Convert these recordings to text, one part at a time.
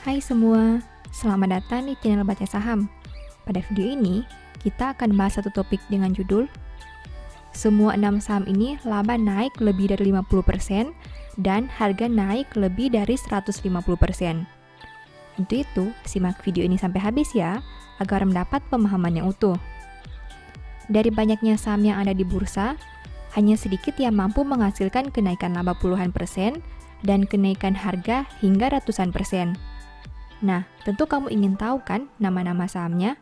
Hai semua, selamat datang di channel Baca Saham. Pada video ini, kita akan bahas satu topik dengan judul Semua 6 saham ini laba naik lebih dari 50% dan harga naik lebih dari 150%. Untuk itu, simak video ini sampai habis ya, agar mendapat pemahaman yang utuh. Dari banyaknya saham yang ada di bursa, hanya sedikit yang mampu menghasilkan kenaikan laba puluhan persen dan kenaikan harga hingga ratusan persen. Nah, tentu kamu ingin tahu kan nama-nama sahamnya?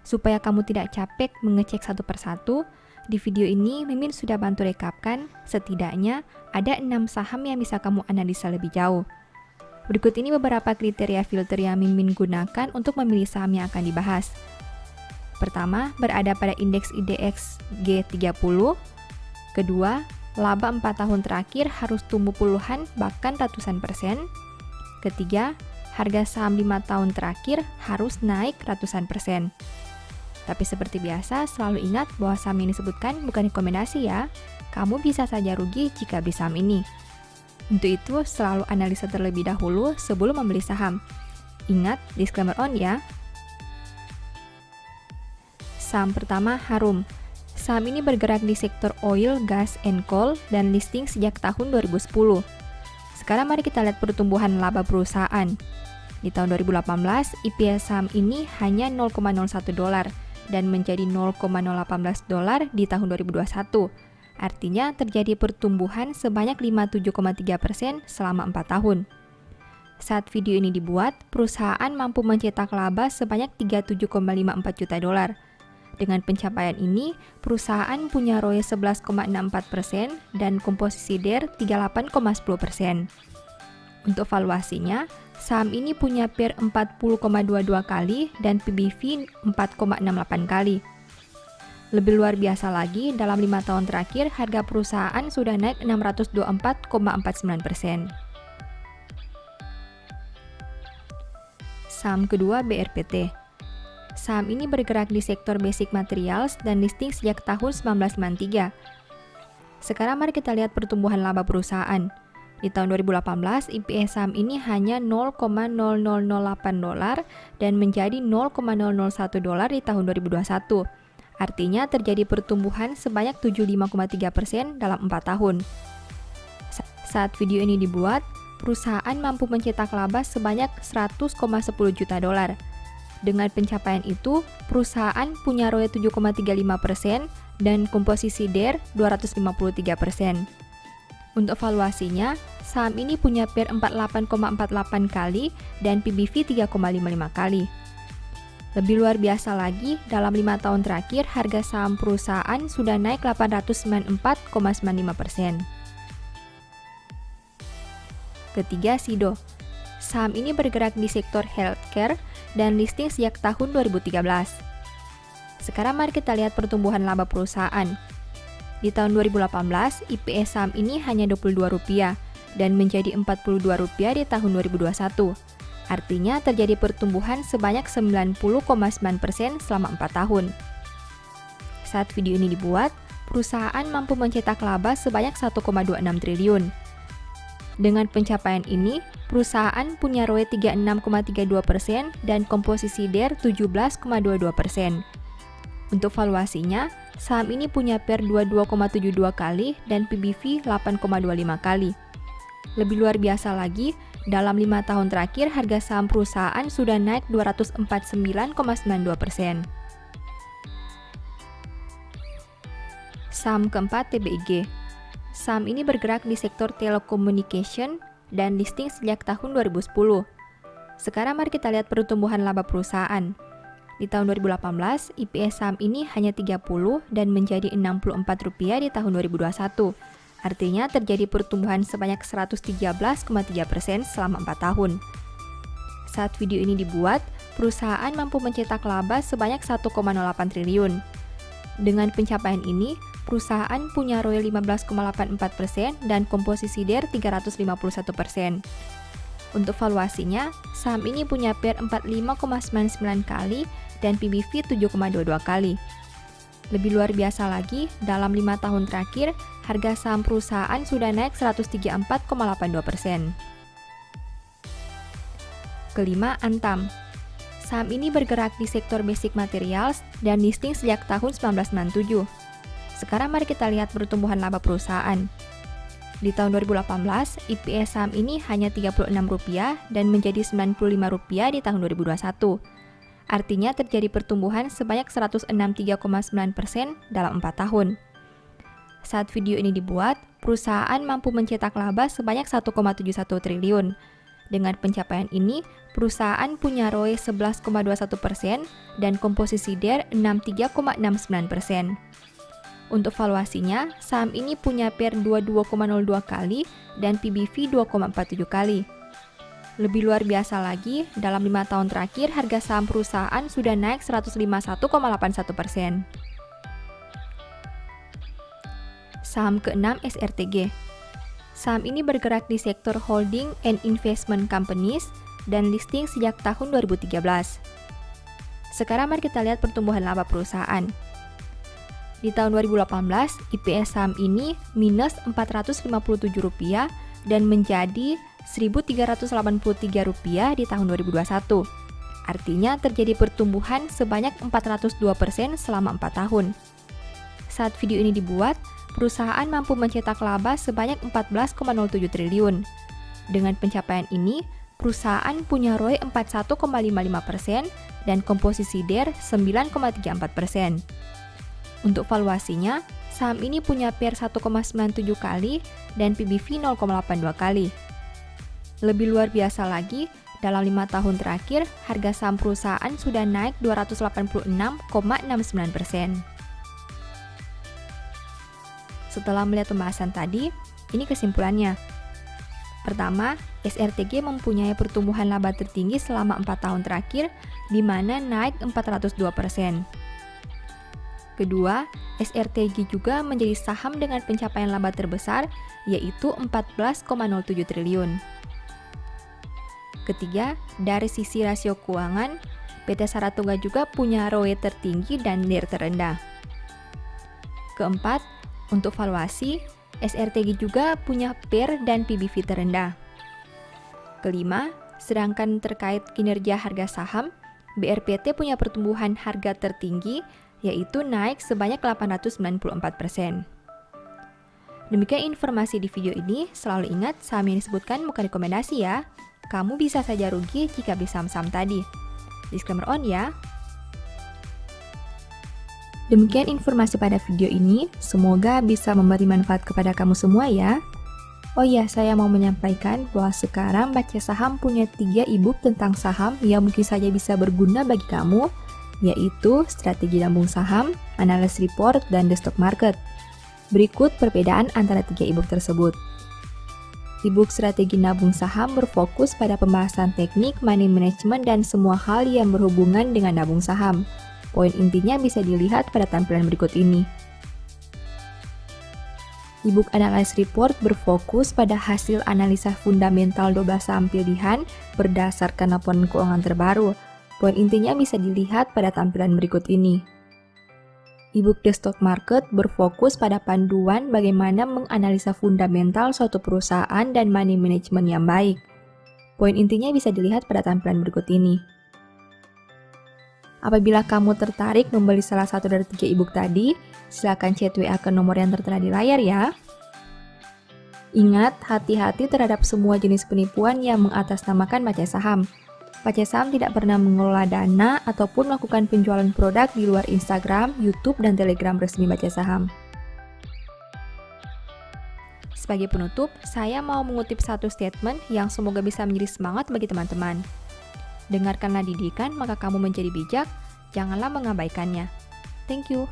Supaya kamu tidak capek mengecek satu persatu, di video ini Mimin sudah bantu rekapkan setidaknya ada 6 saham yang bisa kamu analisa lebih jauh. Berikut ini beberapa kriteria filter yang Mimin gunakan untuk memilih saham yang akan dibahas. Pertama, berada pada indeks IDX G30. Kedua, laba 4 tahun terakhir harus tumbuh puluhan bahkan ratusan persen. Ketiga, harga saham 5 tahun terakhir harus naik ratusan persen. Tapi seperti biasa, selalu ingat bahwa saham yang disebutkan bukan rekomendasi ya. Kamu bisa saja rugi jika beli saham ini. Untuk itu, selalu analisa terlebih dahulu sebelum membeli saham. Ingat, disclaimer on ya. Saham pertama, Harum. Saham ini bergerak di sektor oil, gas, and coal dan listing sejak tahun 2010. Sekarang mari kita lihat pertumbuhan laba perusahaan. Di tahun 2018, EPS saham ini hanya $0,01 dan menjadi $0,018 di tahun 2021. Artinya terjadi pertumbuhan sebanyak 57,3% selama 4 tahun. Saat video ini dibuat, perusahaan mampu mencetak laba sebanyak $37,54 juta. Dengan pencapaian ini, perusahaan punya ROE 11,64% dan komposisi DER 38,10%. Untuk valuasinya, saham ini punya PER 40,22 kali dan PBV 4,68 kali. Lebih luar biasa lagi, dalam 5 tahun terakhir, harga perusahaan sudah naik 624,49%. Saham kedua, BRPT. Saham ini bergerak di sektor basic materials dan listing sejak tahun 1993. Sekarang mari kita lihat pertumbuhan laba perusahaan. Di tahun 2018, EPS saham ini hanya $0,0008 dan menjadi $0,001 di tahun 2021. Artinya terjadi pertumbuhan sebanyak 75,3% dalam 4 tahun. Saat video ini dibuat, perusahaan mampu mencetak laba sebanyak $100,10 juta. Dengan pencapaian itu, perusahaan punya ROE 7,35% dan komposisi DER 253%. Untuk valuasinya, saham ini punya PER 48,48 kali dan PBV 3,55 kali. Lebih luar biasa lagi, dalam 5 tahun terakhir, harga saham perusahaan sudah naik 894,95%. Ketiga, Sido. Saham ini bergerak di sektor healthcare dan listing sejak tahun 2013. Sekarang mari kita lihat pertumbuhan laba perusahaan. Di tahun 2018, EPS saham ini hanya Rp22 dan menjadi Rp42 di tahun 2021. Artinya terjadi pertumbuhan sebanyak 90,9% selama 4 tahun. Saat video ini dibuat, perusahaan mampu mencetak laba sebanyak 1,26 triliun. Dengan pencapaian ini, perusahaan punya ROE 36,32% dan komposisi DER 17,22%. Untuk valuasinya, saham ini punya PER 22,72 kali dan PBV 8,25 kali. Lebih luar biasa lagi, dalam 5 tahun terakhir harga saham perusahaan sudah naik 249,92%. Saham keempat, TBIG. Saham ini bergerak di sektor telecommunication dan listing sejak tahun 2010. Sekarang mari kita lihat pertumbuhan laba perusahaan. Di tahun 2018, EPS saham ini hanya 30 dan menjadi Rp64 di tahun 2021. Artinya terjadi pertumbuhan sebanyak 113,3% selama 4 tahun. Saat video ini dibuat, perusahaan mampu mencetak laba sebanyak 1,08 triliun. Dengan pencapaian ini, perusahaan punya ROE 15,84% dan komposisi DER 351%. Untuk valuasinya, saham ini punya PER 45,99 kali dan PBV 7,22 kali. Lebih luar biasa lagi, dalam 5 tahun terakhir, harga saham perusahaan sudah naik 134,82%. Kelima, Antam. Saham ini bergerak di sektor basic materials dan listing sejak tahun 1997. Sekarang mari kita lihat pertumbuhan laba perusahaan. Di tahun 2018, EPS saham ini hanya Rp36 dan menjadi Rp95 di tahun 2021. Artinya terjadi pertumbuhan sebanyak 163,9% dalam 4 tahun. Saat video ini dibuat, perusahaan mampu mencetak laba sebanyak 1,71 triliun. Dengan pencapaian ini, perusahaan punya ROE 11,21% dan komposisi DER 63,69%. Untuk valuasinya, saham ini punya PER 22,02 kali dan PBV 2,47 kali. Lebih luar biasa lagi, dalam 5 tahun terakhir harga saham perusahaan sudah naik 151,81%. Saham keenam, SRTG. Saham ini bergerak di sektor holding and investment companies dan listing sejak tahun 2013. Sekarang mari kita lihat pertumbuhan laba perusahaan. Di tahun 2018, EPS saham ini minus Rp457 dan menjadi Rp1.383 di tahun 2021. Artinya terjadi pertumbuhan sebanyak 402% selama 4 tahun. Saat video ini dibuat, perusahaan mampu mencetak laba sebanyak 14,07 triliun. Dengan pencapaian ini, perusahaan punya ROE 41,55% dan komposisi DER 9,34%. Untuk valuasinya, saham ini punya PER 1,97 kali dan PBV 0,82 kali. Lebih luar biasa lagi, dalam 5 tahun terakhir, harga saham perusahaan sudah naik 286,69%. Setelah melihat pembahasan tadi, ini kesimpulannya. Pertama, SRTG mempunyai pertumbuhan laba tertinggi selama 4 tahun terakhir, di mana naik 402%. Kedua, SRTG juga menjadi saham dengan pencapaian laba terbesar, yaitu 14,07 triliun. Ketiga, dari sisi rasio keuangan, PT Saratoga juga punya ROE tertinggi dan DER terendah. Keempat, untuk valuasi, SRTG juga punya PER dan PBV terendah. Kelima, sedangkan terkait kinerja harga saham, BRPT punya pertumbuhan harga tertinggi, yaitu naik sebanyak 894%. Demikian informasi di video ini, selalu ingat saham yang disebutkan bukan rekomendasi ya. Kamu bisa saja rugi jika beli saham-saham tadi. Disclaimer on ya. Demikian informasi pada video ini, semoga bisa memberi manfaat kepada kamu semua ya. Oh iya, saya mau menyampaikan bahwa sekarang Baca Saham punya 3 e-book tentang saham yang mungkin saja bisa berguna bagi kamu, yaitu Strategi Nabung Saham, Analysis Report, dan The Stock Market. Berikut perbedaan antara 3 e-book tersebut. E-book Strategi Nabung Saham berfokus pada pembahasan teknik, money management, dan semua hal yang berhubungan dengan nabung saham. Poin intinya bisa dilihat pada tampilan berikut ini. E-book Analysis Report berfokus pada hasil analisa fundamental 12 saham pilihan berdasarkan laporan keuangan terbaru. Poin intinya bisa dilihat pada tampilan berikut ini. E-book The Stock Market berfokus pada panduan bagaimana menganalisa fundamental suatu perusahaan dan money management yang baik. Poin intinya bisa dilihat pada tampilan berikut ini. Apabila kamu tertarik membeli salah satu dari 3 e-book tadi, silakan chat WA ke nomor yang tertera di layar ya. Ingat, hati-hati terhadap semua jenis penipuan yang mengatasnamakan Baca Saham. Baca Saham tidak pernah mengelola dana ataupun melakukan penjualan produk di luar Instagram, YouTube, dan Telegram resmi Baca Saham. Sebagai penutup, saya mau mengutip satu statement yang semoga bisa menjadi semangat bagi teman-teman. Dengarkanlah didikan, maka kamu menjadi bijak, janganlah mengabaikannya. Thank you.